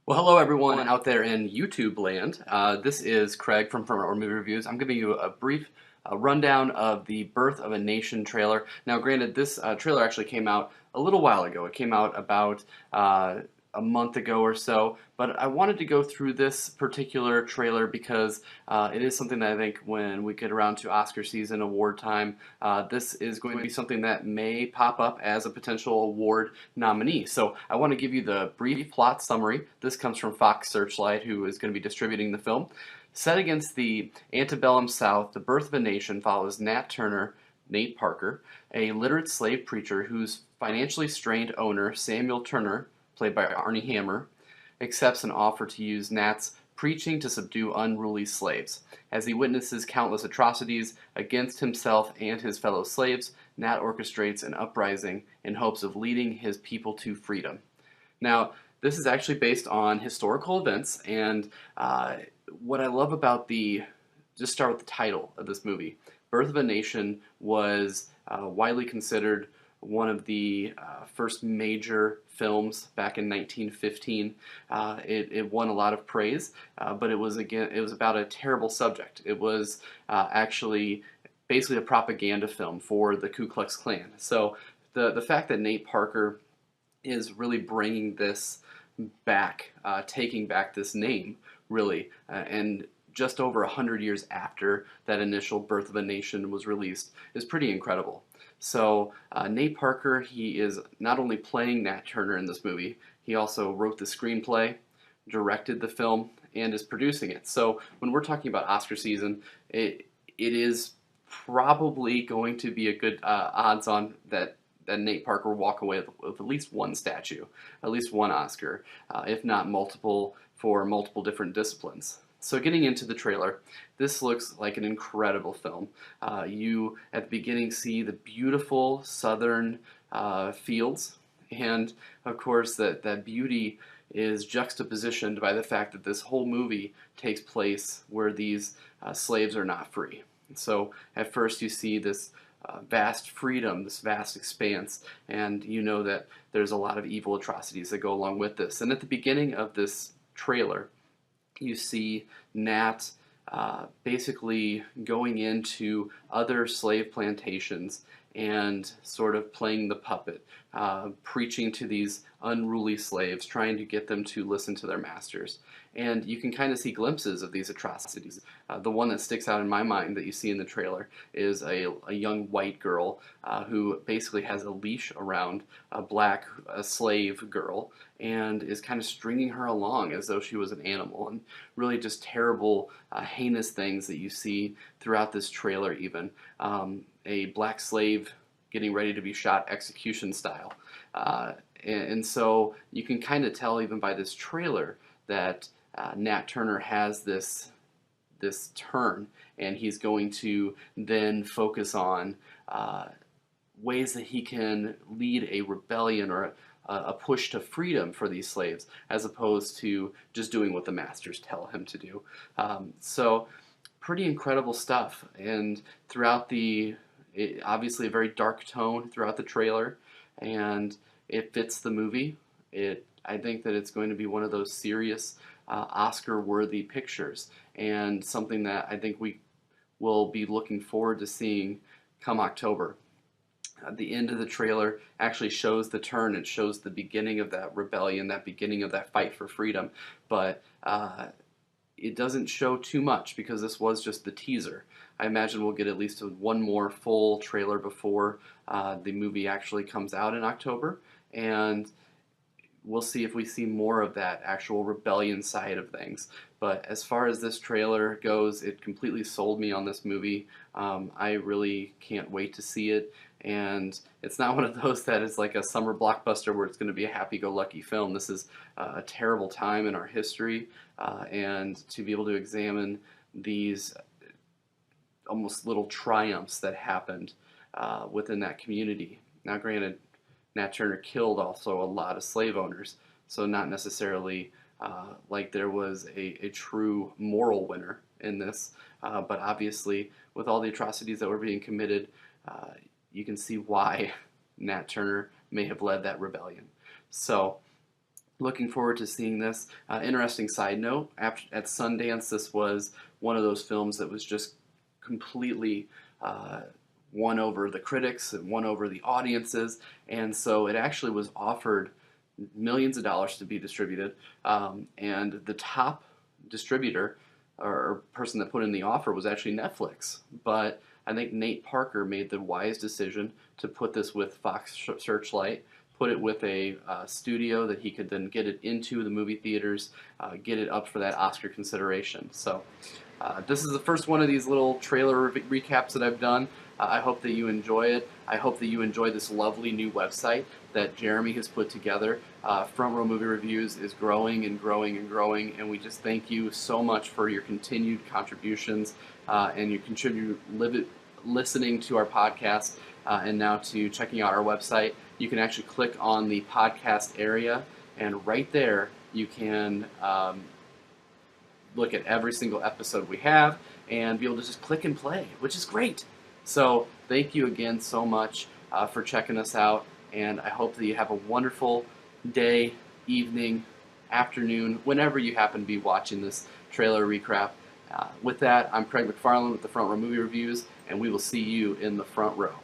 Well, hello everyone out there in YouTube land. This is Craig from Front Row Movie Reviews. I'm giving you a brief rundown of the Birth of a Nation trailer. Now, granted, this trailer actually came out a little while ago. It came out about a month ago or so, but I wanted to go through this particular trailer because it is something that I think when we get around to Oscar season, award time, this is going to be something that may pop up as a potential award nominee. So I want to give you the brief plot summary. This comes from Fox Searchlight, who is going to be distributing the film. Set against the antebellum South, The Birth of a Nation follows Nat Turner, Nate Parker, a literate slave preacher whose financially strained owner, Samuel Turner, played by Arnie Hammer, accepts an offer to use Nat's preaching to subdue unruly slaves. As he witnesses countless atrocities against himself and his fellow slaves, Nat orchestrates an uprising in hopes of leading his people to freedom. Now, this is actually based on historical events, and what I love about just start with the title of this movie. Birth of a Nation was widely considered one of the first major films back in 1915. It won a lot of praise, but it was about a terrible subject. It was actually basically a propaganda film for the Ku Klux Klan. So the fact that Nate Parker is really bringing this back, taking back this name, really, and just over 100 years after that initial Birth of a Nation was released is pretty incredible. So Nate Parker, he is not only playing Nat Turner in this movie, he also wrote the screenplay, directed the film, and is producing it. So when we're talking about Oscar season, it is probably going to be a good odds on that Nate Parker will walk away with at least one statue, at least one Oscar, if not multiple for multiple different disciplines. So getting into the trailer, this looks like an incredible film. You, at the beginning, see the beautiful southern fields, and of course that beauty is juxtapositioned by the fact that this whole movie takes place where these slaves are not free. So at first you see this vast freedom, this vast expanse, and you know that there's a lot of evil atrocities that go along with this. And at the beginning of this trailer, you see Nat basically going into other slave plantations and sort of playing the puppet, preaching to these unruly slaves, trying to get them to listen to their masters. And you can kind of see glimpses of these atrocities. The one that sticks out in my mind that you see in the trailer is a young white girl who basically has a leash around a slave girl and is kind of stringing her along as though she was an animal, and really just terrible, heinous things that you see throughout this trailer even. A black slave getting ready to be shot execution style. And so you can kind of tell even by this trailer that Nat Turner has this turn, and he's going to then focus on ways that he can lead a rebellion or a push to freedom for these slaves, as opposed to just doing what the masters tell him to do. So pretty incredible stuff, and throughout obviously a very dark tone throughout the trailer, and it fits the movie. I think that it's going to be one of those serious Oscar-worthy pictures, and something that I think we will be looking forward to seeing come October. The end of the trailer actually shows the turn. It shows the beginning of that rebellion, that beginning of that fight for freedom, but it doesn't show too much because this was just the teaser. I imagine we'll get at least one more full trailer before the movie actually comes out in October, and we'll see if we see more of that actual rebellion side of things. But as far as this trailer goes, it completely sold me on this movie. I really can't wait to see it. And it's not one of those that is like a summer blockbuster where it's going to be a happy-go-lucky film. This is a terrible time in our history, and to be able to examine these almost little triumphs that happened within that community. Now, granted, Nat Turner killed also a lot of slave owners, so not necessarily like there was a true moral winner in this, but obviously with all the atrocities that were being committed, you can see why Nat Turner may have led that rebellion. So Looking forward to seeing this. Interesting side note, at Sundance, this was one of those films that was just completely uh, won over the critics and won over the audiences, and so it actually was offered millions of dollars to be distributed, and the top distributor or person that put in the offer was actually Netflix. But I think Nate Parker made the wise decision to put this with Fox Searchlight, put it with a studio that he could then get it into the movie theaters, get it up for that Oscar consideration. So this is the first one of these little trailer recaps that I've done. I hope that you enjoy it. I hope that you enjoy this lovely new website that Jeremy has put together. Front Row Movie Reviews is growing and growing and growing, and we just thank you so much for your continued contributions and your listening to our podcast and now to checking out our website. You can actually click on the podcast area, and right there you can look at every single episode we have and be able to just click and play, which is great. So thank you again so much for checking us out, and I hope that you have a wonderful day, evening, afternoon, whenever you happen to be watching this trailer recap. With that, I'm Craig McFarland with the Front Row Movie Reviews, and we will see you in the front row.